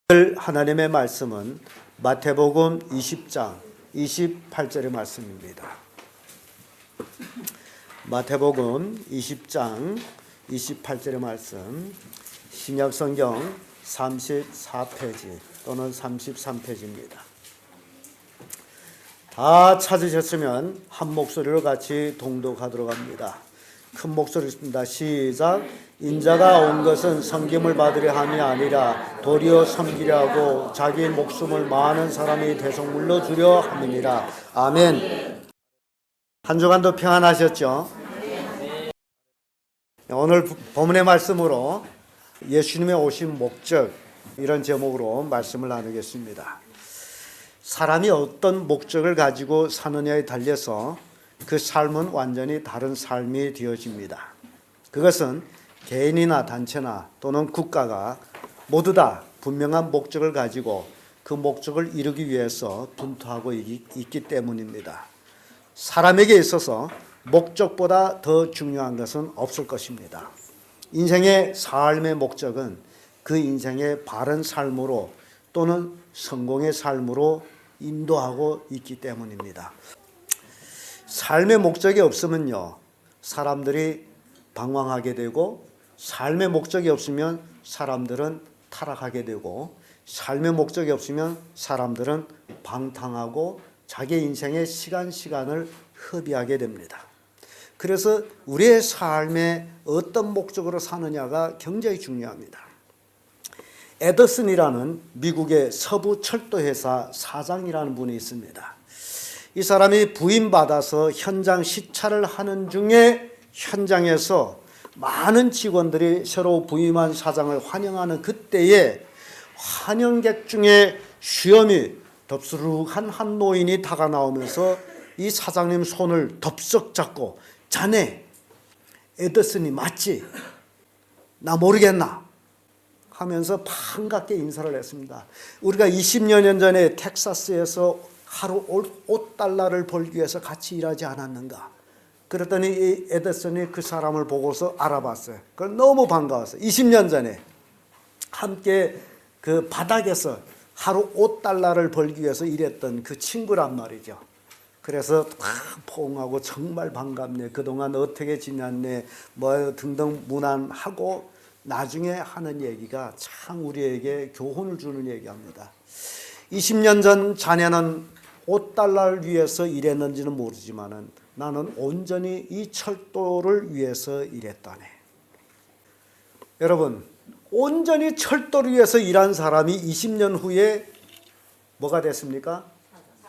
오늘 하나님의 말씀은 마태복음 20장 28절의 말씀입니다. 마태복음 20장 28절의 말씀, 신약성경 34페이지 또는 33페이지입니다. 다 찾으셨으면 한 목소리로 같이 동독하도록 합니다. 큰 목소리로 있습니다. 시작. 인자가 온 것은 섬김을 받으려 함이 아니라 도리어 섬기려 하고 자기 목숨을 많은 사람이 대속물로 주려 함이니라. 아멘. 한 주간도 평안하셨죠? 오늘 본문의 말씀으로 예수님의 오신 목적, 이런 제목으로 말씀을 나누겠습니다. 사람이 어떤 목적을 가지고 사느냐에 달려서 그 삶은 완전히 다른 삶이 되어집니다. 그것은 개인이나 단체나 또는 국가가 모두 다 분명한 목적을 가지고 그 목적을 이루기 위해서 분투하고 있기 때문입니다. 사람에게 있어서 목적보다 더 중요한 것은 없을 것입니다. 인생의 삶의 목적은 그 인생의 바른 삶으로 또는 성공의 삶으로 인도하고 있기 때문입니다. 삶의 목적이 없으면요, 사람들이 방황하게 되고, 삶의 목적이 없으면 사람들은 타락하게 되고, 삶의 목적이 없으면 사람들은 방탕하고 자기 인생의 시간을 허비하게 됩니다. 그래서 우리의 삶에 어떤 목적으로 사느냐가 굉장히 중요합니다. 에더슨이라는 미국의 서부 철도회사 사장이라는 분이 있습니다. 이 사람이 부임받아서 현장 시찰을 하는 중에 현장에서 많은 직원들이 새로 부임한 사장을 환영하는 그때에 환영객 중에 수염이 덥수룩한 한 노인이 다가 나오면서 이 사장님 손을 덥석 잡고, 자네 에더슨이 맞지? 나 모르겠나? 하면서 반갑게 인사를 했습니다. 우리가 20여 년 전에 텍사스에서 하루 $5 벌기 위해서 같이 일하지 않았는가? 그랬더니 이 에더슨이 그 사람을 보고서 알아봤어요. 그걸 너무 반가웠어요. 20년 전에 함께 그 바닥에서 하루 $5를 벌기 위해서 일했던 그 친구란 말이죠. 그래서 포옹하고 정말 반갑네, 그동안 어떻게 지냈네, 뭐 등등 문안하고 나중에 하는 얘기가 참 우리에게 교훈을 주는 얘기합니다. 20년 전 자네는 $5를 위해서 일했는지는 모르지만은 나는 온전히 이 철도를 위해서 일했다네. 여러분, 온전히 철도를 위해서 일한 사람이 20년 후에 뭐가 됐습니까?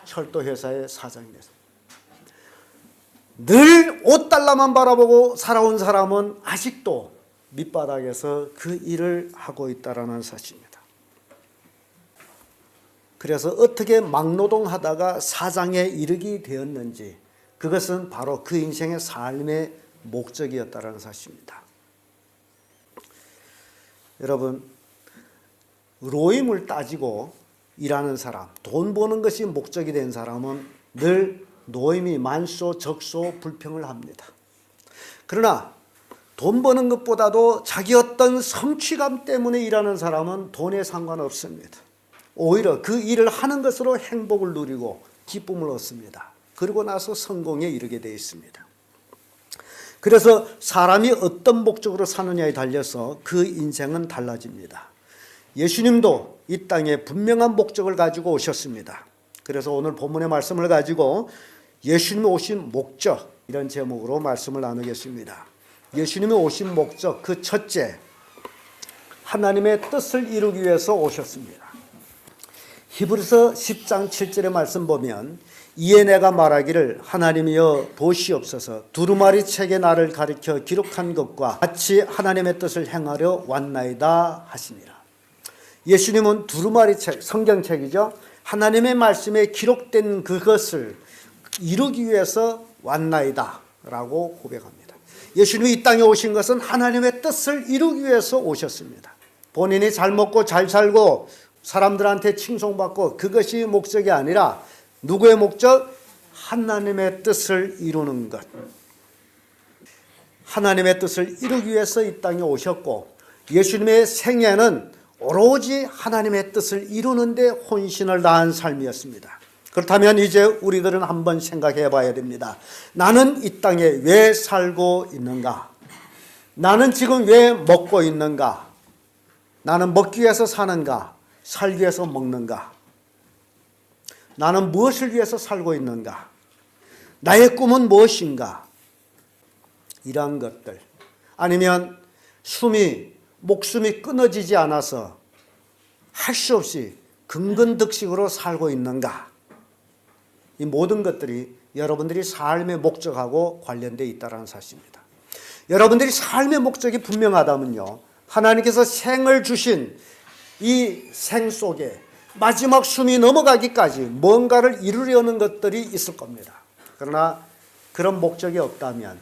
철도 회사의 사장이 됐습니다. 늘 $5만 바라보고 살아온 사람은 아직도 밑바닥에서 그 일을 하고 있다라는 사실입니다. 그래서 어떻게 막노동하다가 사장에 이르게 되었는지, 그것은 바로 그 인생의 삶의 목적이었다는 사실입니다. 여러분, 로임을 따지고 일하는 사람, 돈 버는 것이 목적이 된 사람은 늘 노임이 만소, 적소, 불평을 합니다. 그러나 돈 버는 것보다도 자기 어떤 성취감 때문에 일하는 사람은 돈에 상관없습니다. 오히려 그 일을 하는 것으로 행복을 누리고 기쁨을 얻습니다. 그리고 나서 성공에 이르게 되어 있습니다. 그래서 사람이 어떤 목적으로 사느냐에 달려서 그 인생은 달라집니다. 예수님도 이 땅에 분명한 목적을 가지고 오셨습니다. 그래서 오늘 본문의 말씀을 가지고 예수님이 오신 목적, 이런 제목으로 말씀을 나누겠습니다. 예수님이 오신 목적, 그 첫째, 하나님의 뜻을 이루기 위해서 오셨습니다. 히브리서 10장 7절의 말씀 보면, 이에 내가 말하기를 하나님이여 보시옵소서, 두루마리 책에 나를 가리켜 기록한 것과 같이 하나님의 뜻을 행하려 왔나이다 하시니라. 예수님은 두루마리 책, 성경책이죠. 하나님의 말씀에 기록된 그것을 이루기 위해서 왔나이다 라고 고백합니다. 예수님이 이 땅에 오신 것은 하나님의 뜻을 이루기 위해서 오셨습니다. 본인이 잘 먹고 잘 살고 사람들한테 칭송받고, 그것이 목적이 아니라 누구의 목적? 하나님의 뜻을 이루는 것. 하나님의 뜻을 이루기 위해서 이 땅에 오셨고, 예수님의 생애는 오로지 하나님의 뜻을 이루는 데 혼신을 다한 삶이었습니다. 그렇다면 이제 우리들은 한번 생각해 봐야 됩니다. 나는 이 땅에 왜 살고 있는가? 나는 지금 왜 먹고 있는가? 나는 먹기 위해서 사는가? 살기 위해서 먹는가? 나는 무엇을 위해서 살고 있는가? 나의 꿈은 무엇인가? 이러한 것들. 아니면 목숨이 끊어지지 않아서 할 수 없이 근근덕식으로 살고 있는가? 이 모든 것들이 여러분들이 삶의 목적하고 관련되어 있다는 사실입니다. 여러분들이 삶의 목적이 분명하다면요, 하나님께서 생을 주신 이 생 속에 마지막 숨이 넘어가기까지 뭔가를 이루려는 것들이 있을 겁니다. 그러나 그런 목적이 없다면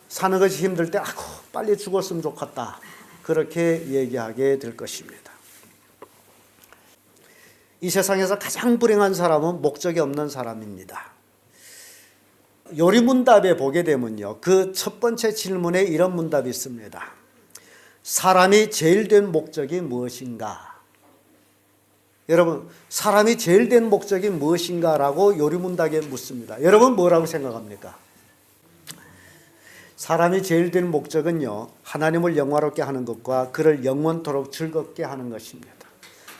사는 것이 힘들 때 아이고 빨리 죽었으면 좋겠다, 그렇게 얘기하게 될 것입니다. 이 세상에서 가장 불행한 사람은 목적이 없는 사람입니다. 요리문답에 보게 되면요, 그 첫 번째 질문에 이런 문답이 있습니다. 사람이 제일 된 목적이 무엇인가? 여러분, 사람이 제일 된 목적이 무엇인가라고 요리문답에 묻습니다. 여러분 뭐라고 생각합니까? 사람이 제일 된 목적은요, 하나님을 영화롭게 하는 것과 그를 영원토록 즐겁게 하는 것입니다.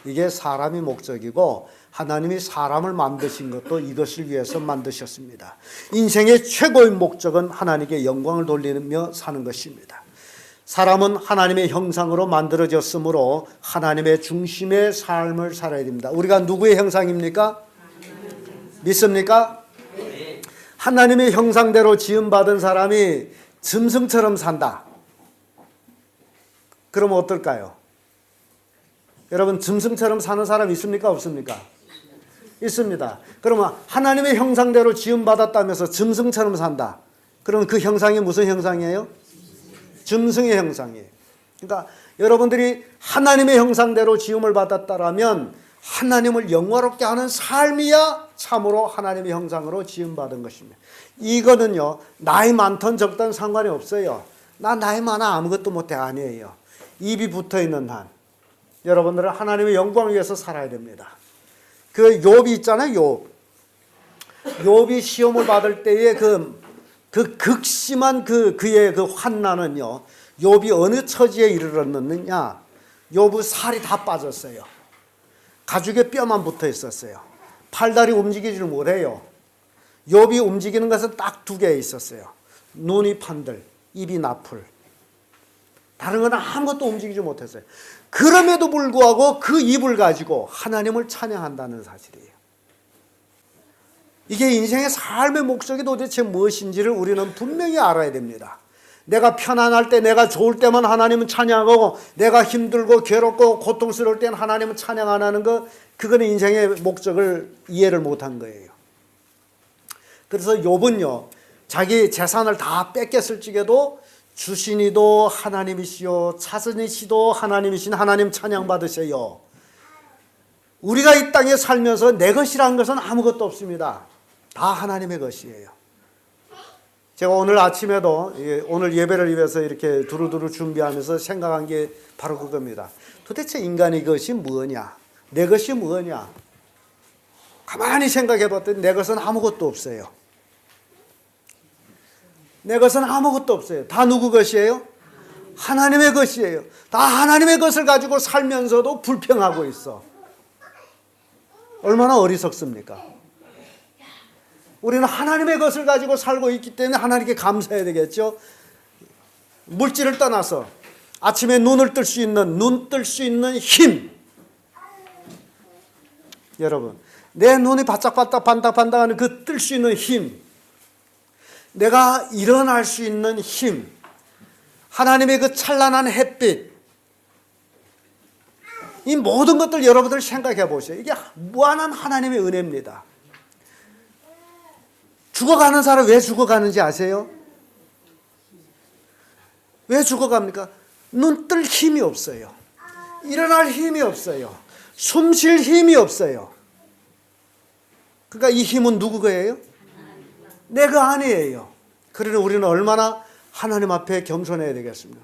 이게 사람의 목적이고 하나님이 사람을 만드신 것도 이것을 위해서 만드셨습니다. 인생의 최고의 목적은 하나님께 영광을 돌리며 사는 것입니다. 사람은 하나님의 형상으로 만들어졌으므로 하나님의 중심의 삶을 살아야 됩니다. 우리가 누구의 형상입니까? 믿습니까? 하나님의 형상대로 지음받은 사람이 짐승처럼 산다. 그러면 어떨까요? 여러분, 짐승처럼 사는 사람 있습니까? 없습니까? 있습니다. 그러면 하나님의 형상대로 지음받았다면서 짐승처럼 산다. 그러면 그 형상이 무슨 형상이에요? 짐승의 형상이에요. 그러니까 여러분들이 하나님의 형상대로 지음을 받았다라면 하나님을 영화롭게 하는 삶이야 참으로 하나님의 형상으로 지음받은 것입니다. 이거는요, 나이 많든 적든 상관이 없어요. 나 나이 많아 아무것도 못해 아니에요. 입이 붙어있는 한 여러분들은 하나님의 영광을 위해서 살아야 됩니다. 그 욥이 있잖아요. 욥이 시험을 받을 때의 그 극심한 그의 그 환난은요, 욥이 어느 처지에 이르렀느냐? 욥의 살이 다 빠졌어요. 가죽에 뼈만 붙어 있었어요. 팔다리 움직이지를 못해요. 욥이 움직이는 것은 딱 두 개 있었어요. 눈이 판들, 입이 나풀. 다른 건 아무것도 움직이지 못했어요. 그럼에도 불구하고 그 입을 가지고 하나님을 찬양한다는 사실이에요. 이게 인생의 삶의 목적이 도대체 무엇인지를 우리는 분명히 알아야 됩니다. 내가 편안할 때, 내가 좋을 때만 하나님은 찬양하고, 내가 힘들고 괴롭고 고통스러울 때는 하나님은 찬양 안 하는 것, 그거는 인생의 목적을 이해를 못한 거예요. 그래서 욥은요, 자기 재산을 다 뺏겼을 적에도 주신이도 하나님이시요 찾으시도 하나님이신 하나님 찬양 받으세요. 우리가 이 땅에 살면서 내 것이라는 것은 아무것도 없습니다. 다 하나님의 것이에요. 제가 오늘 아침에도 오늘 예배를 위해서 이렇게 두루두루 준비하면서 생각한 게 바로 그겁니다. 도대체 인간의 것이 뭐냐? 내 것이 뭐냐? 가만히 생각해 봤더니 내 것은 아무것도 없어요. 내 것은 아무것도 없어요. 다 누구 것이에요? 하나님의 것이에요. 다 하나님의 것을 가지고 살면서도 불평하고 있어. 얼마나 어리석습니까? 우리는 하나님의 것을 가지고 살고 있기 때문에 하나님께 감사해야 되겠죠. 물질을 떠나서 아침에 눈을 뜰 수 있는, 눈 뜰 수 있는 힘. 여러분, 내 눈이 바짝바짝 반짝반짝하는 그 뜰 수 있는 힘, 내가 일어날 수 있는 힘, 하나님의 그 찬란한 햇빛, 이 모든 것들 여러분들 생각해 보세요. 이게 무한한 하나님의 은혜입니다. 죽어가는 사람 왜 죽어가는지 아세요? 왜 죽어갑니까? 눈 뜰 힘이 없어요. 일어날 힘이 없어요. 숨 쉴 힘이 없어요. 그러니까 이 힘은 누구 거예요? 내가 아니에요. 그러니 우리는 얼마나 하나님 앞에 겸손해야 되겠습니까?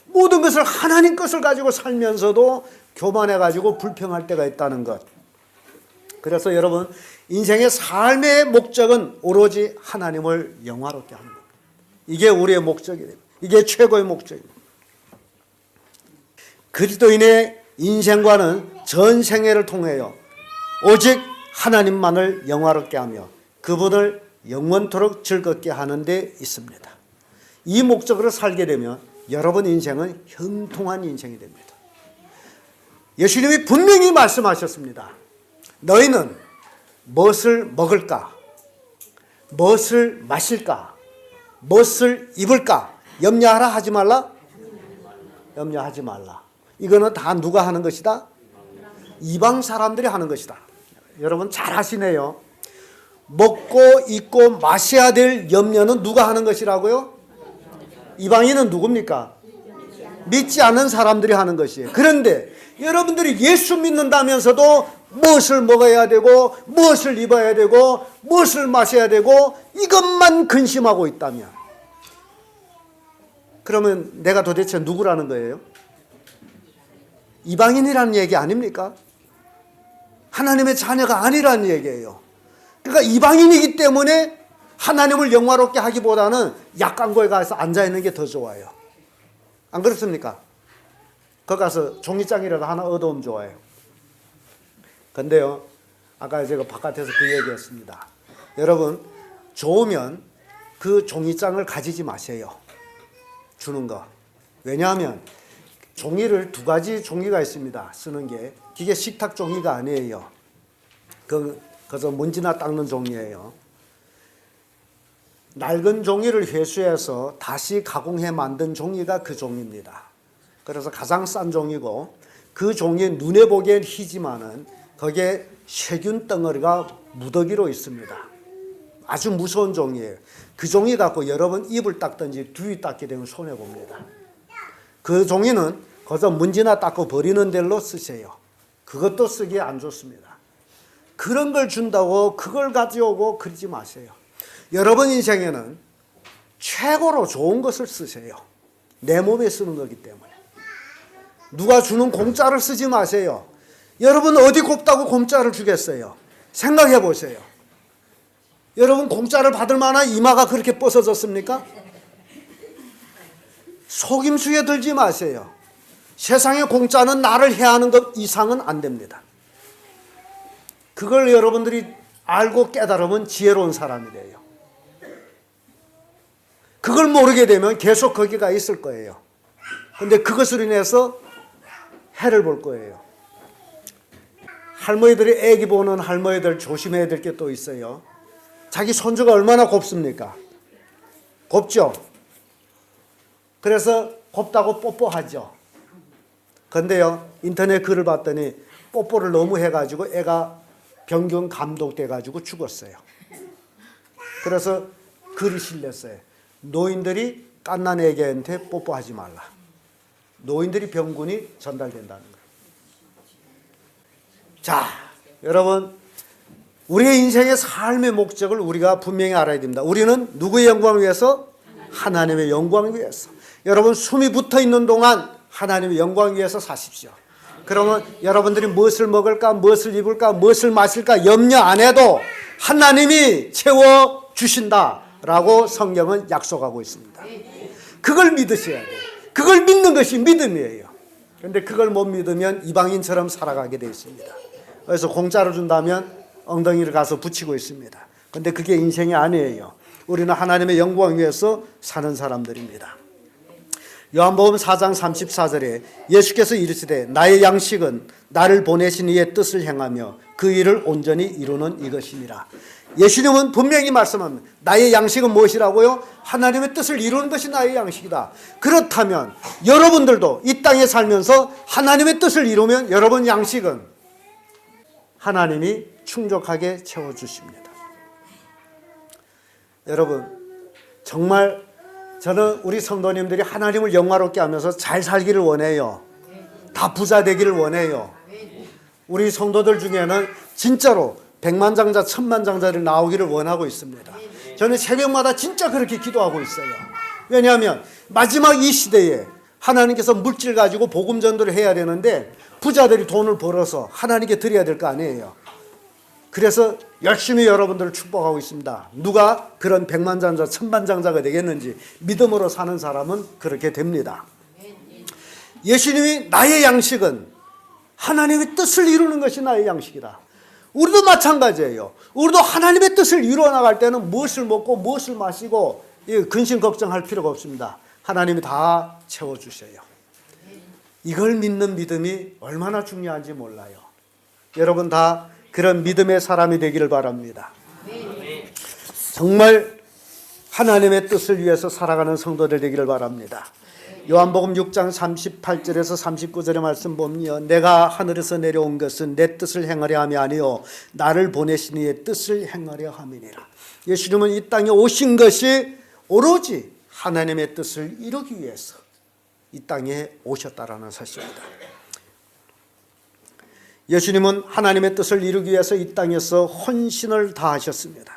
모든 것을 하나님 것을 가지고 살면서도 교만해가지고 불평할 때가 있다는 것. 그래서 여러분, 인생의 삶의 목적은 오로지 하나님을 영화롭게 하는 겁니다. 이게 우리의 목적이 됩니다. 이게 최고의 목적입니다. 그리스도인의 인생관은 전 생애를 통하여 오직 하나님만을 영화롭게 하며 그분을 영원토록 즐겁게 하는 데 있습니다. 이 목적으로 살게 되면 여러분 인생은 형통한 인생이 됩니다. 예수님이 분명히 말씀하셨습니다. 너희는 무엇을 먹을까? 무엇을 마실까? 무엇을 입을까? 염려하라 하지 말라? 염려하지 말라. 이거는 다 누가 하는 것이다? 이방 사람들이 하는 것이다. 여러분 잘 아시네요. 먹고 입고 마셔야 될 염려는 누가 하는 것이라고요? 이방인은 누굽니까? 믿지 않는 사람들이 하는 것이에요. 그런데 여러분들이 예수 믿는다면서도 무엇을 먹어야 되고 무엇을 입어야 되고 무엇을 마셔야 되고 이것만 근심하고 있다면 그러면 내가 도대체 누구라는 거예요? 이방인이라는 얘기 아닙니까? 하나님의 자녀가 아니라는 얘기예요. 그러니까 이방인이기 때문에 하나님을 영화롭게 하기보다는 약간고에 가서 앉아있는 게 더 좋아요. 안 그렇습니까? 거기 가서 종이장이라도 하나 얻어오면 좋아요. 근데요, 아까 제가 바깥에서 그 얘기했습니다. 여러분, 좋으면 그 종이장을 가지지 마세요. 주는 거. 왜냐하면 종이를 두 가지 종이가 있습니다. 쓰는 게. 이게 식탁 종이가 아니에요. 그래서 먼지나 닦는 종이에요. 낡은 종이를 회수해서 다시 가공해 만든 종이가 그 종이입니다. 그래서 가장 싼 종이고 그 종이 눈에 보기엔 희지만은 거기에 세균 덩어리가 무더기로 있습니다. 아주 무서운 종이에요. 그 종이 갖고 여러분 입을 닦든지 뒤 닦게 되면 손해봅니다. 그 종이는 거기서 먼지나 닦고 버리는 데로 쓰세요. 그것도 쓰기에 안 좋습니다. 그런 걸 준다고 그걸 가져오고 그러지 마세요. 여러분 인생에는 최고로 좋은 것을 쓰세요. 내 몸에 쓰는 거기 때문에. 누가 주는 공짜를 쓰지 마세요. 여러분 어디 곱다고 공짜를 주겠어요? 생각해 보세요. 여러분 공짜를 받을 만한 이마가 그렇게 뻗어졌습니까? 속임수에 들지 마세요. 세상의 공짜는 나를 해하는 것 이상은 안 됩니다. 그걸 여러분들이 알고 깨달으면 지혜로운 사람이 돼요. 그걸 모르게 되면 계속 거기가 있을 거예요. 근데 그것으로 인해서 해를 볼 거예요. 할머니들이 애기 보는 할머니들 조심해야 될 게 또 있어요. 자기 손주가 얼마나 곱습니까? 곱죠? 그래서 곱다고 뽀뽀하죠. 근데요, 인터넷 글을 봤더니 뽀뽀를 너무 해가지고 애가 병균 감독돼가지고 죽었어요. 그래서 글이 실렸어요. 노인들이 갓난 애기한테 뽀뽀하지 말라. 노인들이 병균이 전달된다는 거예요. 자, 여러분, 우리의 인생의 삶의 목적을 우리가 분명히 알아야 됩니다. 우리는 누구의 영광을 위해서? 하나님의 영광을 위해서. 여러분 숨이 붙어 있는 동안 하나님의 영광을 위해서 사십시오. 그러면 여러분들이 무엇을 먹을까, 무엇을 입을까, 무엇을 마실까 염려 안 해도 하나님이 채워주신다라고 성경은 약속하고 있습니다. 그걸 믿으셔야 돼요. 그걸 믿는 것이 믿음이에요. 그런데 그걸 못 믿으면 이방인처럼 살아가게 되어 있습니다. 그래서 공짜로 준다면 엉덩이를 가서 붙이고 있습니다. 그런데 그게 인생이 아니에요. 우리는 하나님의 영광을 위해서 사는 사람들입니다. 요한복음 4장 34절에 예수께서 이르시되 나의 양식은 나를 보내신 이의 뜻을 행하며 그 일을 온전히 이루는 이것이니라. 예수님은 분명히 말씀합니다. 나의 양식은 무엇이라고요? 하나님의 뜻을 이루는 것이 나의 양식이다. 그렇다면 여러분들도 이 땅에 살면서 하나님의 뜻을 이루면 여러분 양식은 하나님이 충족하게 채워주십니다. 여러분 정말 저는 우리 성도님들이 하나님을 영화롭게 하면서 잘 살기를 원해요. 다 부자 되기를 원해요. 우리 성도들 중에는 진짜로 백만장자 천만장자를 나오기를 원하고 있습니다. 저는 새벽마다 진짜 그렇게 기도하고 있어요. 왜냐하면 마지막 이 시대에 하나님께서 물질 가지고 복음 전도를 해야 되는데 부자들이 돈을 벌어서 하나님께 드려야 될 거 아니에요. 그래서 열심히 여러분들을 축복하고 있습니다. 누가 그런 백만장자 천만장자가 되겠는지 믿음으로 사는 사람은 그렇게 됩니다. 예수님이 나의 양식은 하나님의 뜻을 이루는 것이 나의 양식이다. 우리도 마찬가지예요. 우리도 하나님의 뜻을 이루어 나갈 때는 무엇을 먹고 무엇을 마시고 근심 걱정할 필요가 없습니다. 하나님이 다 채워주셔요. 이걸 믿는 믿음이 얼마나 중요한지 몰라요. 여러분 다 그런 믿음의 사람이 되기를 바랍니다. 정말 하나님의 뜻을 위해서 살아가는 성도들 되기를 바랍니다. 요한복음 6장 38절에서 39절의 말씀 보면 내가 하늘에서 내려온 것은 내 뜻을 행하려 함이 아니요 나를 보내신 이의 뜻을 행하려 함이니라. 예수님은 이 땅에 오신 것이 오로지 하나님의 뜻을 이루기 위해서 이 땅에 오셨다라는 사실입니다. 예수님은 하나님의 뜻을 이루기 위해서 이 땅에서 헌신을 다하셨습니다.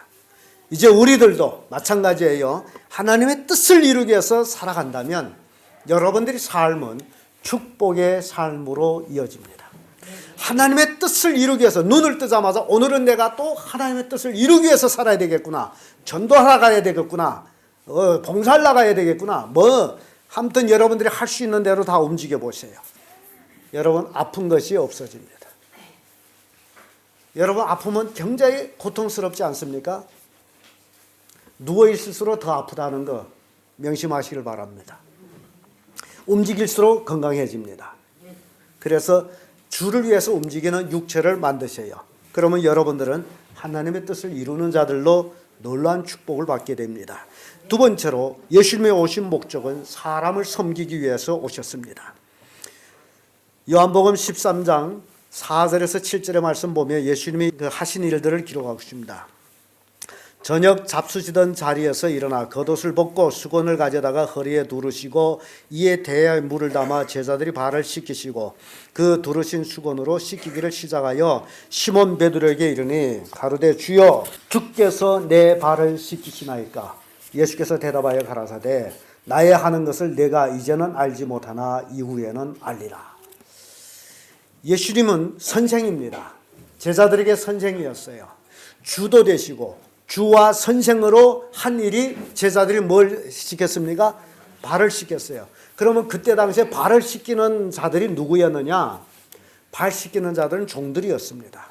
이제 우리들도 마찬가지예요. 하나님의 뜻을 이루기 위해서 살아간다면 여러분들의 삶은 축복의 삶으로 이어집니다. 하나님의 뜻을 이루기 위해서 눈을 뜨자마자 오늘은 내가 또 하나님의 뜻을 이루기 위해서 살아야 되겠구나. 전도하러 가야 되겠구나. 봉사를 나가야 되겠구나. 아무튼 여러분들이 할 수 있는 대로 다 움직여 보세요. 여러분 아픈 것이 없어집니다. 여러분 아프면 굉장히 고통스럽지 않습니까? 누워있을수록 더 아프다는 거 명심하시길 바랍니다. 움직일수록 건강해집니다. 그래서 주를 위해서 움직이는 육체를 만드세요. 그러면 여러분들은 하나님의 뜻을 이루는 자들로 놀라운 축복을 받게 됩니다. 두 번째로 예수님이 오신 목적은 사람을 섬기기 위해서 오셨습니다. 요한복음 13장 4절에서 7절의 말씀 보면 예수님이 하신 일들을 기록하고 있습니다. 저녁 잡수시던 자리에서 일어나 겉옷을 벗고 수건을 가져다가 허리에 두르시고 이에 대야에 물을 담아 제자들이 발을 씻기시고 그 두르신 수건으로 씻기기를 시작하여 시몬 베드로에게 이르니 가로되 주여 주께서 내 발을 씻기시나이까. 예수께서 대답하여 가라사대 나의 하는 것을 내가 이제는 알지 못하나 이후에는 알리라. 예수님은 선생입니다. 제자들에게 선생이었어요. 주도 되시고 주와 선생으로 한 일이 제자들이 뭘 시켰습니까? 발을 씻겼어요. 그러면 그때 당시에 발을 씻기는 자들이 누구였느냐? 발 씻기는 자들은 종들이었습니다.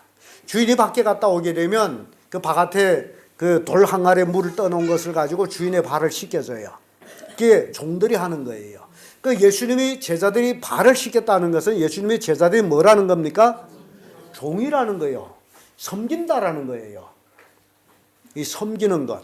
주인이 밖에 갔다 오게 되면 그 바깥에 그 돌 항아리에 물을 떠놓은 것을 가지고 주인의 발을 씻겨줘요. 그게 종들이 하는 거예요. 그 예수님이 제자들이 발을 씻겼다는 것은 예수님이 제자들이 뭐라는 겁니까? 종이라는 거예요. 섬긴다라는 거예요. 이 섬기는 것.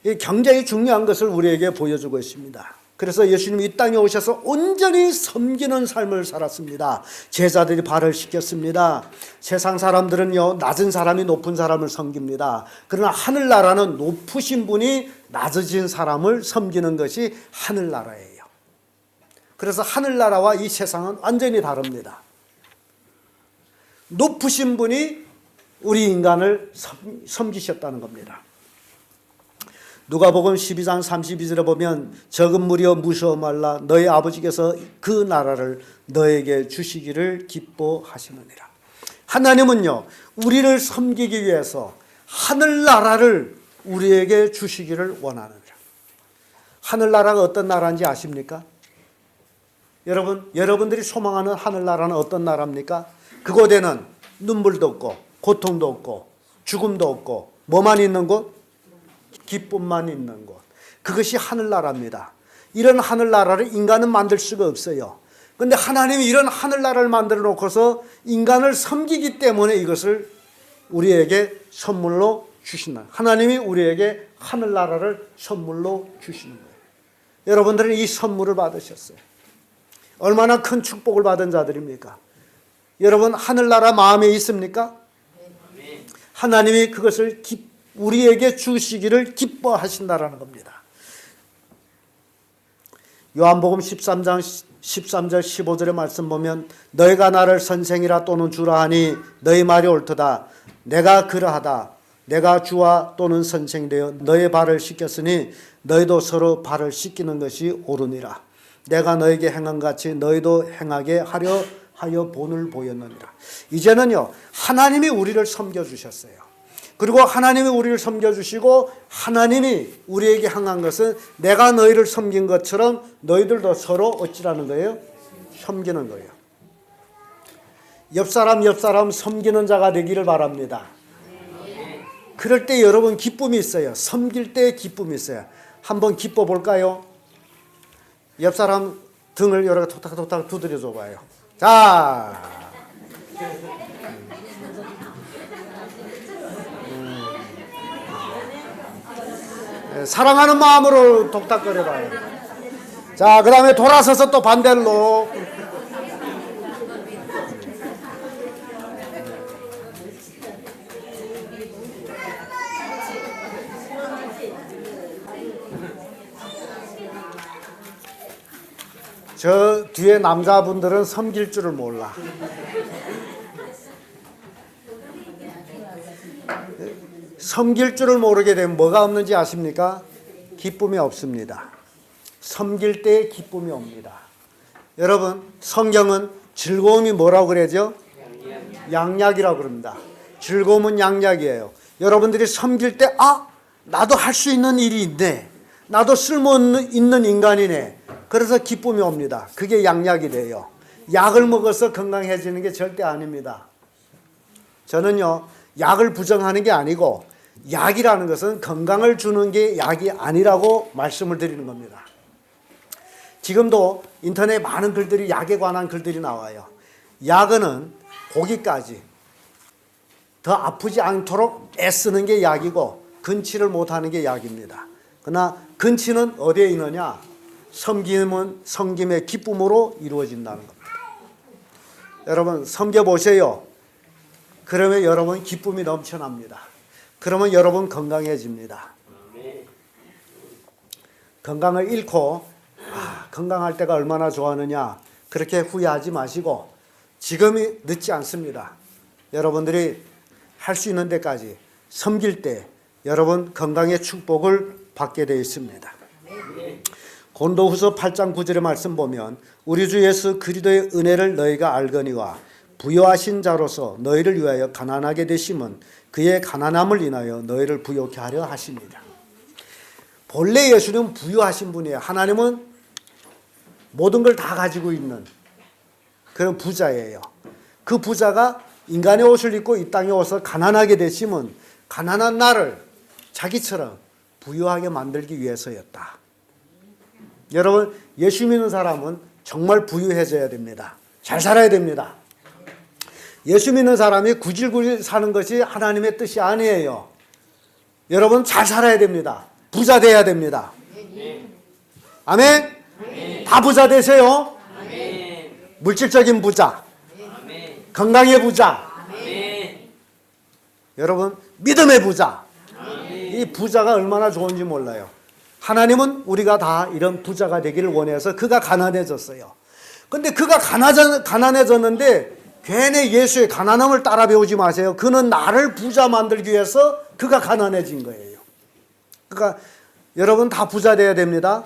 이 굉장히 중요한 것을 우리에게 보여주고 있습니다. 그래서 예수님이 이 땅에 오셔서 온전히 섬기는 삶을 살았습니다. 제자들이 발을 씻겼습니다. 세상 사람들은요, 낮은 사람이 높은 사람을 섬깁니다. 그러나 하늘나라는 높으신 분이 낮으신 사람을 섬기는 것이 하늘나라예요. 그래서 하늘나라와 이 세상은 완전히 다릅니다. 높으신 분이 우리 인간을 섬기셨다는 겁니다. 누가복음 12장 32절에 보면 적은 무리여 무서워 말라 너희 아버지께서 그 나라를 너에게 주시기를 기뻐하시느니라. 하나님은요 우리를 섬기기 위해서 하늘나라를 우리에게 주시기를 원하느니라. 하늘나라가 어떤 나라인지 아십니까? 여러분들이 소망하는 하늘나라는 어떤 나라입니까? 그곳에는 눈물도 없고 고통도 없고 죽음도 없고 뭐만 있는 곳? 기쁨만 있는 곳. 그것이 하늘나라입니다. 이런 하늘나라를 인간은 만들 수가 없어요. 그런데 하나님이 이런 하늘나라를 만들어 놓고서 인간을 섬기기 때문에 이것을 우리에게 선물로 주신다. 하나님이 우리에게 하늘나라를 선물로 주시는 거예요. 여러분들은 이 선물을 받으셨어요. 얼마나 큰 축복을 받은 자들입니까? 여러분 하늘나라 마음에 있습니까? 하나님이 그것을 우리에게 주시기를 기뻐하신다라는 겁니다. 요한복음 13장 13절 15절의 말씀 보면 너희가 나를 선생이라 또는 주라 하니 너희 말이 옳도다. 내가 그러하다. 내가 주와 또는 선생 되어 너의 발을 씻겼으니 너희도 서로 발을 씻기는 것이 옳으니라. 내가 너에게 행한 같이 너희도 행하게 하려 하여 본을 보였느니라. 이제는요, 하나님이 우리를 섬겨주셨어요. 그리고 하나님이 우리를 섬겨주시고 하나님이 우리에게 행한 것은 내가 너희를 섬긴 것처럼 너희들도 서로 어찌라는 거예요? 섬기는 거예요. 옆 사람 섬기는 자가 되기를 바랍니다. 그럴 때 여러분 기쁨이 있어요. 섬길 때 기쁨이 있어요. 한번 기뻐 볼까요? 옆 사람 등을 여러 톡탁톡탁 두드려 줘봐요. 자, 사랑하는 마음으로 톡탁거려봐요. 자, 그 다음에 돌아서서 또 반대로. 저 뒤에 남자분들은 섬길 줄을 몰라. 섬길 줄을 모르게 되면 뭐가 없는지 아십니까? 기쁨이 없습니다. 섬길 때 기쁨이 옵니다. 여러분, 성경은 즐거움이 뭐라고 그러죠? 양약이라고 그럽니다. 즐거움은 양약이에요. 여러분들이 섬길 때 나도 할 수 있는 일이 있네. 나도 쓸모 있는 인간이네. 그래서 기쁨이 옵니다. 그게 양약이 돼요. 약을 먹어서 건강해지는 게 절대 아닙니다. 저는요, 약을 부정하는 게 아니고 약이라는 것은 건강을 주는 게 약이 아니라고 말씀을 드리는 겁니다. 지금도 인터넷에 많은 글들이 약에 관한 글들이 나와요. 약은 고기까지 더 아프지 않도록 애쓰는 게 약이고 근치를 못하는 게 약입니다. 그러나 근치는 어디에 있느냐? 섬김은 섬김의 기쁨으로 이루어진다는 겁니다. 여러분 섬겨보세요. 그러면 여러분 기쁨이 넘쳐납니다. 그러면 여러분 건강해집니다. 건강을 잃고 건강할 때가 얼마나 좋았느냐 그렇게 후회하지 마시고 지금이 늦지 않습니다. 여러분들이 할 수 있는 데까지 섬길 때 여러분 건강의 축복을 받게 되어 있습니다. 고린도후서 8장 9절의 말씀 보면 우리 주 예수 그리스도의 은혜를 너희가 알거니와 부요하신 자로서 너희를 위하여 가난하게 되심은 그의 가난함을 인하여 너희를 부요케 하려 하십니다. 본래 예수는 부유하신 분이에요. 하나님은 모든 걸 다 가지고 있는 그런 부자예요. 그 부자가 인간의 옷을 입고 이 땅에 와서 가난하게 되심은 가난한 나를 자기처럼 부유하게 만들기 위해서였다. 여러분 예수 믿는 사람은 정말 부유해져야 됩니다. 잘 살아야 됩니다. 예수 믿는 사람이 구질구질 사는 것이 하나님의 뜻이 아니에요. 여러분 잘 살아야 됩니다. 부자 돼야 됩니다. 아멘? 다 부자 되세요. 물질적인 부자, 건강의 부자, 여러분 믿음의 부자. 이 부자가 얼마나 좋은지 몰라요. 하나님은 우리가 다 이런 부자가 되기를 원해서 그가 가난해졌어요. 근데 그가 가난해졌는데 괜히 예수의 가난함을 따라 배우지 마세요. 그는 나를 부자 만들기 위해서 그가 가난해진 거예요. 그러니까 여러분 다 부자 돼야 됩니다.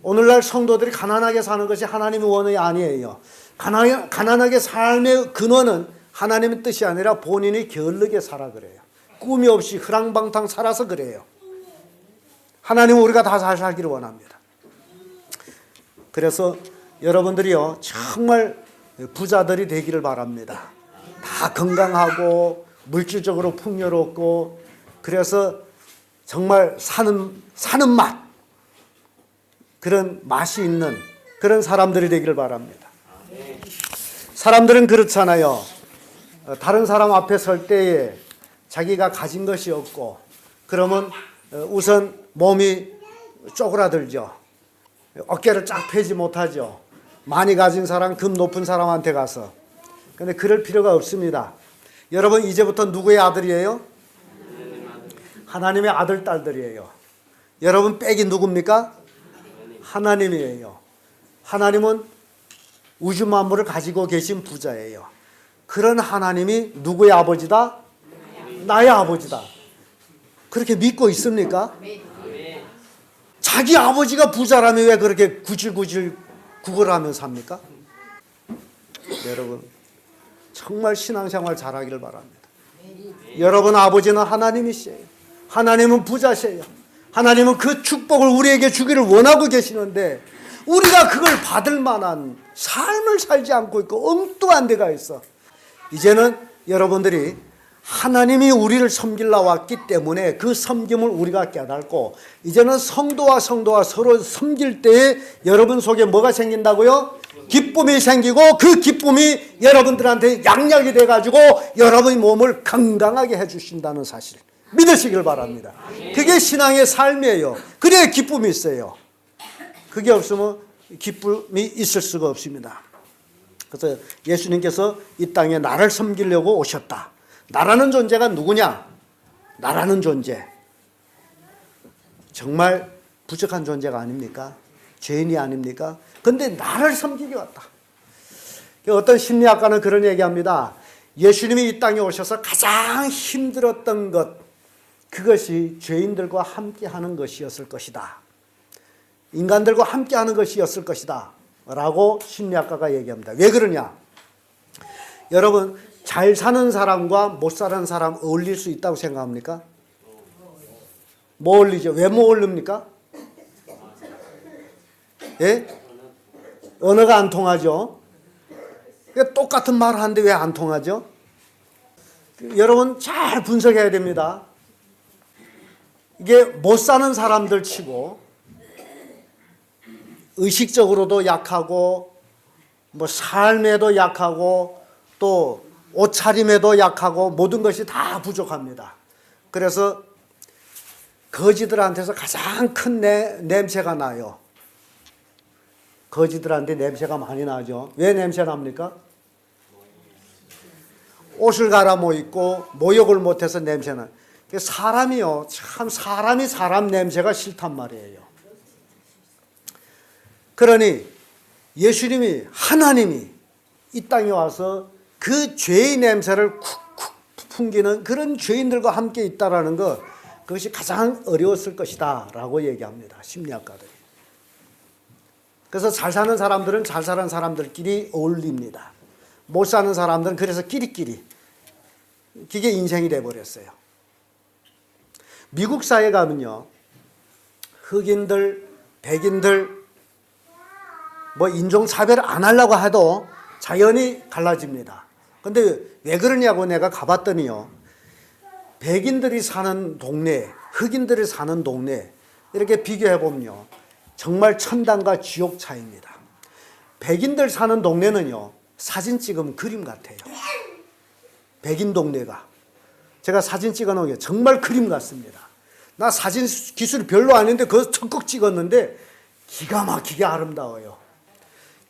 오늘날 성도들이 가난하게 사는 것이 하나님의 원이 아니에요. 가난하게 삶의 근원은 하나님의 뜻이 아니라 본인이 게을르게 살아 그래요. 꿈이 없이 흐랑방탕 살아서 그래요. 하나님은 우리가 다 잘 살기를 원합니다. 그래서 여러분들이요 정말 부자들이 되기를 바랍니다. 다 건강하고 물질적으로 풍요롭고 그래서 정말 사는 맛 그런 맛이 있는 그런 사람들이 되기를 바랍니다. 사람들은 그렇잖아요. 다른 사람 앞에 설 때에 자기가 가진 것이 없고 그러면 우선 몸이 쪼그라들죠. 어깨를 쫙 펴지 못하죠. 많이 가진 사람, 금 높은 사람한테 가서. 근데 그럴 필요가 없습니다. 여러분 이제부터 누구의 아들이에요? 하나님의 아들, 딸들이에요. 여러분 빽이 누굽니까? 하나님이에요. 하나님은 우주 만물을 가지고 계신 부자예요. 그런 하나님이 누구의 아버지다? 나의 아버지다. 그렇게 믿고 있습니까? 자기 아버지가 부자라면 왜 그렇게 구질구질 구걸하며 삽니까? 여러분, 정말 신앙생활 잘하기를 바랍니다. 여러분 아버지는 하나님이시에요. 하나님은 부자시에요. 하나님은 그 축복을 우리에게 주기를 원하고 계시는데 우리가 그걸 받을 만한 삶을 살지 않고 있고 엉뚱한 데가 있어. 이제는 여러분들이 하나님이 우리를 섬기려 왔기 때문에 그 섬김을 우리가 깨닫고 이제는 성도와 서로 섬길 때에 여러분 속에 뭐가 생긴다고요? 기쁨이 생기고 그 기쁨이 여러분들한테 양약이 돼가지고 여러분의 몸을 건강하게 해주신다는 사실 믿으시길 바랍니다. 그게 신앙의 삶이에요. 그래야 기쁨이 있어요. 그게 없으면 기쁨이 있을 수가 없습니다. 그래서 예수님께서 이 땅에 나를 섬기려고 오셨다. 나라는 존재가 누구냐? 나라는 존재. 정말 부족한 존재가 아닙니까? 죄인이 아닙니까? 근데 나를 섬기기 왔다. 어떤 심리학가는 그런 얘기합니다. 예수님이 이 땅에 오셔서 가장 힘들었던 것, 그것이 죄인들과 함께하는 것이었을 것이다. 인간들과 함께하는 것이었을 것이다. 라고 심리학가가 얘기합니다. 왜 그러냐? 여러분, 잘 사는 사람과 못 사는 사람 어울릴 수 있다고 생각합니까? 뭐 어울리죠? 왜 못 어울립니까? 예? 언어가 안 통하죠? 똑같은 말을 하는데 왜 안 통하죠? 여러분 잘 분석해야 됩니다. 이게 못 사는 사람들 치고 의식적으로도 약하고 뭐 삶에도 약하고 또 옷차림에도 약하고 모든 것이 다 부족합니다. 그래서 거지들한테서 가장 큰 냄새가 나요. 거지들한테 냄새가 많이 나죠. 왜 냄새 납니까? 옷을 갈아입고 있고 모욕을 못해서 냄새 나요. 사람이요, 참 사람이 사람 냄새가 싫단 말이에요. 그러니 예수님이, 하나님이 이 땅에 와서 그 죄의 냄새를 쿡쿡 풍기는 그런 죄인들과 함께 있다라는 것, 그것이 가장 어려웠을 것이다 라고 얘기합니다. 심리학가들이. 그래서 잘 사는 사람들은 잘 사는 사람들끼리 어울립니다. 못 사는 사람들은 그래서 끼리끼리. 그게 인생이 돼버렸어요. 미국 사회 가면요, 흑인들, 백인들, 뭐 인종차별 안 하려고 해도 자연히 갈라집니다. 근데 왜 그러냐고 내가 가봤더니요, 백인들이 사는 동네, 흑인들이 사는 동네 이렇게 비교해보면요, 정말 천당과 지옥 차이입니다. 백인들 사는 동네는요, 사진 찍으면 그림 같아요. 백인 동네가. 제가 사진 찍어 놓은 게 정말 그림 같습니다. 나 사진 기술이 별로 아닌데 그거 적극 찍었는데 기가 막히게 아름다워요.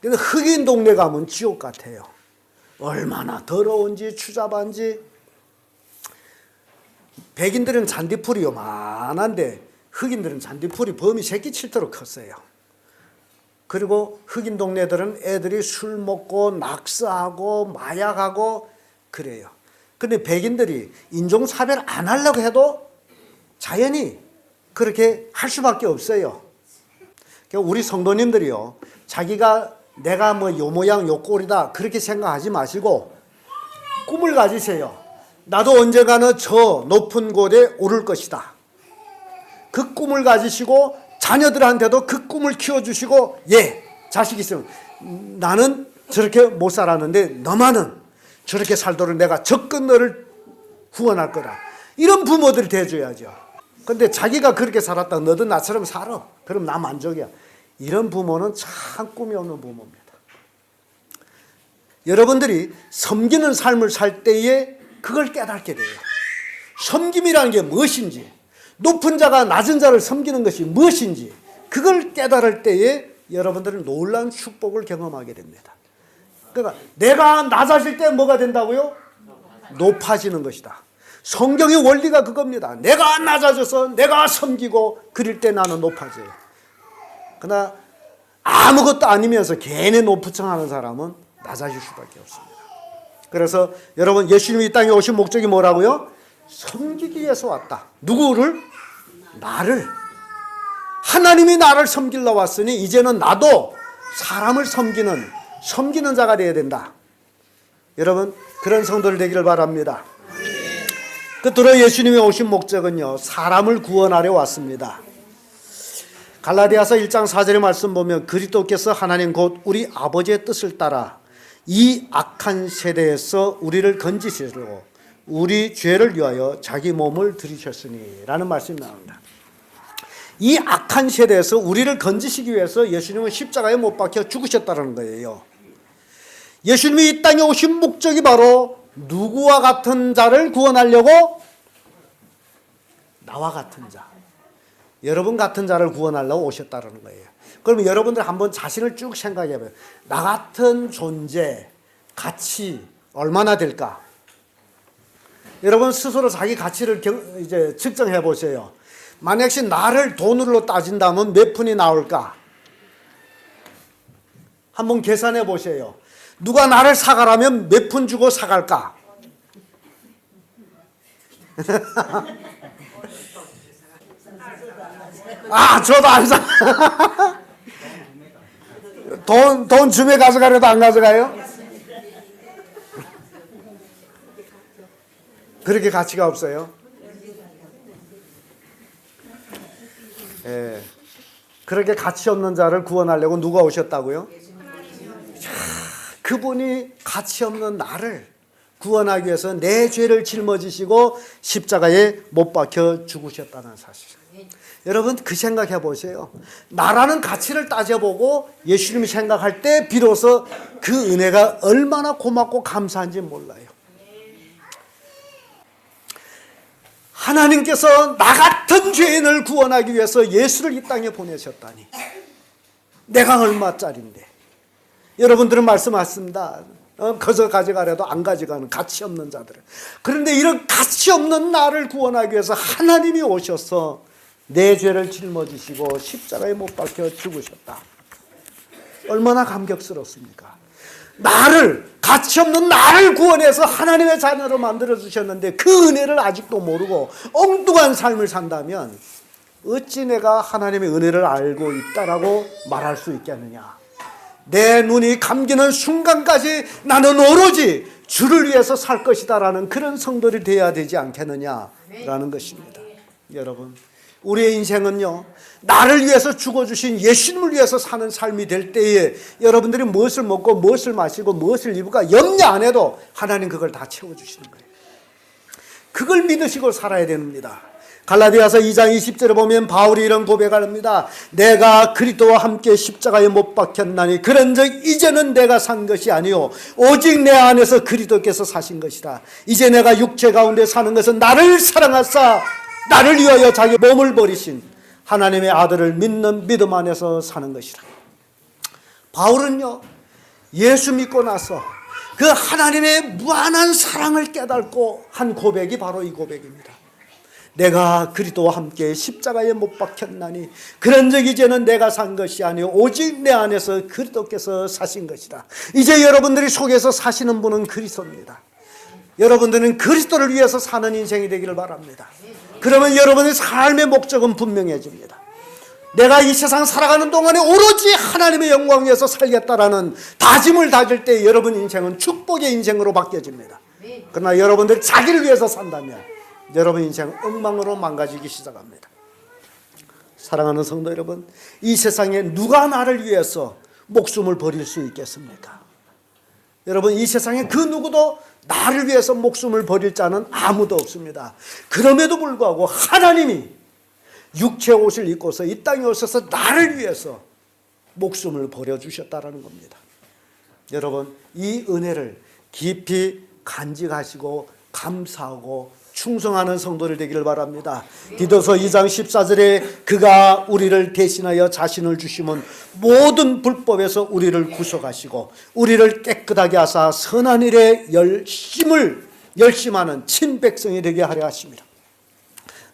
근데 흑인 동네 가면 지옥 같아요. 얼마나 더러운지 추잡한지. 백인들은 잔디풀이 요만한데 흑인들은 잔디풀이 범이 새끼 칠도록 컸어요. 그리고 흑인 동네들은 애들이 술 먹고 낙서하고 마약하고 그래요. 근데 백인들이 인종차별 안 하려고 해도 자연히 그렇게 할 수밖에 없어요. 우리 성도님들이요, 자기가 내가 뭐 요 모양 요 꼴이다 그렇게 생각하지 마시고 꿈을 가지세요. 나도 언젠가는 저 높은 곳에 오를 것이다. 그 꿈을 가지시고 자녀들한테도 그 꿈을 키워주시고, 예, 자식 있으면 나는 저렇게 못 살았는데 너만은 저렇게 살도록 내가 적극 너를 후원할 거다. 이런 부모들이 돼줘야죠. 근데 자기가 그렇게 살았다, 너도 나처럼 살아. 그럼 나 만족이야. 이런 부모는 참 꿈이 없는 부모입니다. 여러분들이 섬기는 삶을 살 때에 그걸 깨닫게 돼요. 섬김이라는 게 무엇인지, 높은 자가 낮은 자를 섬기는 것이 무엇인지 그걸 깨달을 때에 여러분들은 놀라운 축복을 경험하게 됩니다. 그러니까 내가 낮아질 때 뭐가 된다고요? 높아지는 것이다. 성경의 원리가 그겁니다. 내가 낮아져서 내가 섬기고 그릴 때 나는 높아져요. 그러나 아무것도 아니면서 괜히 높은 척하는 사람은 낮아질 수밖에 없습니다. 그래서 여러분, 예수님이 이 땅에 오신 목적이 뭐라고요? 섬기기 위해서 왔다. 누구를? 나를. 하나님이 나를 섬기러 왔으니 이제는 나도 사람을 섬기는 자가 되어야 된다. 여러분, 그런 성도들 되기를 바랍니다. 끝으로 예수님이 오신 목적은요, 사람을 구원하려 왔습니다. 갈라디아서 1장 4절의 말씀 보면 그리스도께서 하나님 곧 우리 아버지의 뜻을 따라 이 악한 세대에서 우리를 건지시려고 우리 죄를 위하여 자기 몸을 들이셨으니 라는 말씀이 나옵니다. 이 악한 세대에서 우리를 건지시기 위해서 예수님은 십자가에 못 박혀 죽으셨다는 거예요. 예수님이 이 땅에 오신 목적이 바로 누구와 같은 자를 구원하려고? 나와 같은 자, 여러분 같은 자를 구원하려고 오셨다는 거예요. 그러면 여러분들 한번 자신을 쭉 생각해 봐요. 나 같은 존재, 가치 얼마나 될까? 여러분 스스로 자기 가치를 이제 측정해 보세요. 만약에 나를 돈으로 따진다면 몇 푼이 나올까? 한번 계산해 보세요. 누가 나를 사가라면 몇 푼 주고 사갈까? 저도 안 사. 돈 주면 가져가려도 안 가져가요? 그렇게 가치가 없어요. 예. 그렇게 가치 없는 자를 구원하려고 누가 오셨다고요? 그분이 가치 없는 나를 구원하기 위해서 내 죄를 짊어지시고 십자가에 못 박혀 죽으셨다는 사실. 여러분 그 생각해 보세요. 나라는 가치를 따져보고 예수님이 생각할 때 비로소 그 은혜가 얼마나 고맙고 감사한지 몰라요. 하나님께서 나 같은 죄인을 구원하기 위해서 예수를 이 땅에 보내셨다니. 내가 얼마짜린데. 여러분들은 말씀하십니다. 거저 가져가려도 안 가져가는 가치 없는 자들은. 그런데 이런 가치 없는 나를 구원하기 위해서 하나님이 오셔서 내 죄를 짊어지시고 십자가에 못 박혀 죽으셨다. 얼마나 감격스럽습니까? 나를, 가치 없는 나를 구원해서 하나님의 자녀로 만들어 주셨는데 그 은혜를 아직도 모르고 엉뚱한 삶을 산다면 어찌 내가 하나님의 은혜를 알고 있다라고 말할 수 있겠느냐. 내 눈이 감기는 순간까지 나는 오로지 주를 위해서 살 것이다라는 그런 성도들이 되어야 되지 않겠느냐라는 것입니다. 여러분, 우리의 인생은요, 나를 위해서 죽어주신 예수님을 위해서 사는 삶이 될 때에 여러분들이 무엇을 먹고 무엇을 마시고 무엇을 입을까 염려 안 해도 하나님 그걸 다 채워주시는 거예요. 그걸 믿으시고 살아야 됩니다. 갈라디아서 2장 20절에 보면 바울이 이런 고백을 합니다. 내가 그리스도와 함께 십자가에 못 박혔나니 그런즉 이제는 내가 산 것이 아니요 오직 내 안에서 그리스도께서 사신 것이라. 이제 내가 육체 가운데 사는 것은 나를 사랑하사 나를 위하여 자기 몸을 버리신 하나님의 아들을 믿는 믿음 안에서 사는 것이라. 바울은요, 예수 믿고 나서 그 하나님의 무한한 사랑을 깨닫고 한 고백이 바로 이 고백입니다. 내가 그리스도와 함께 십자가에 못 박혔나니 그런즉 이제는 내가 산 것이 아니요 오직 내 안에서 그리스도께서 사신 것이다. 이제 여러분들이 속에서 사시는 분은 그리스도입니다. 여러분들은 그리스도를 위해서 사는 인생이 되기를 바랍니다. 그러면 여러분의 삶의 목적은 분명해집니다. 내가 이 세상 살아가는 동안에 오로지 하나님의 영광 위해서 살겠다라는 다짐을 다질 때 여러분 인생은 축복의 인생으로 바뀌어집니다. 그러나 여러분들이 자기를 위해서 산다면 여러분 인생은 엉망으로 망가지기 시작합니다. 사랑하는 성도 여러분, 이 세상에 누가 나를 위해서 목숨을 버릴 수 있겠습니까? 여러분, 이 세상에 그 누구도 나를 위해서 목숨을 버릴 자는 아무도 없습니다. 그럼에도 불구하고 하나님이 육체 옷을 입고서 이 땅에 오셔서 나를 위해서 목숨을 버려주셨다는 겁니다. 여러분, 이 은혜를 깊이 간직하시고 감사하고 충성하는 성도들 되기를 바랍니다. 디도서 2장 14절에 그가 우리를 대신하여 자신을 주심은 모든 불법에서 우리를 구속하시고 우리를 깨끗하게 하사 선한 일에 열심하는 친백성이 되게 하려 하십니다.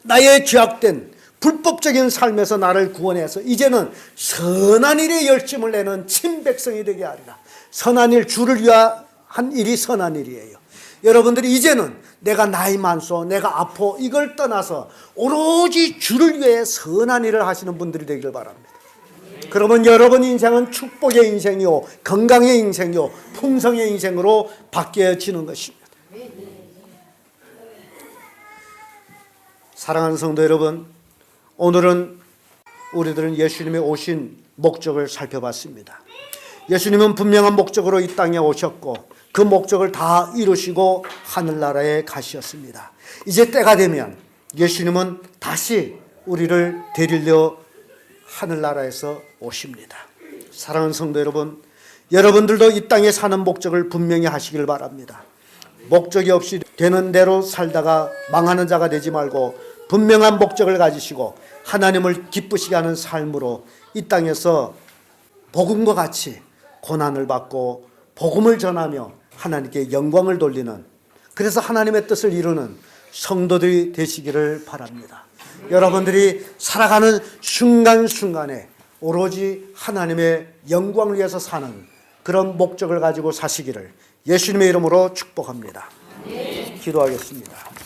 나의 죄악된 불법적인 삶에서 나를 구원해서 이제는 선한 일에 열심을 내는 친백성이 되게 하리라. 선한 일, 주를 위한 일이 선한 일이에요. 여러분들이 이제는 내가 나이 많소, 내가 아파, 이걸 떠나서 오로지 주를 위해 선한 일을 하시는 분들이 되길 바랍니다. 그러면 여러분 인생은 축복의 인생이요, 건강의 인생이요, 풍성의 인생으로 바뀌어지는 것입니다. 사랑하는 성도 여러분, 오늘은 우리들은 예수님이 오신 목적을 살펴봤습니다. 예수님은 분명한 목적으로 이 땅에 오셨고 그 목적을 다 이루시고 하늘나라에 가셨습니다. 이제 때가 되면 예수님은 다시 우리를 데리려 하늘나라에서 오십니다. 사랑하는 성도 여러분, 여러분들도 이 땅에 사는 목적을 분명히 하시길 바랍니다. 목적이 없이 되는 대로 살다가 망하는 자가 되지 말고 분명한 목적을 가지시고 하나님을 기쁘시게 하는 삶으로 이 땅에서 복음과 같이 고난을 받고 복음을 전하며 하나님께 영광을 돌리는, 그래서 하나님의 뜻을 이루는 성도들이 되시기를 바랍니다. 여러분들이 살아가는 순간순간에 오로지 하나님의 영광을 위해서 사는 그런 목적을 가지고 사시기를 예수님의 이름으로 축복합니다. 기도하겠습니다.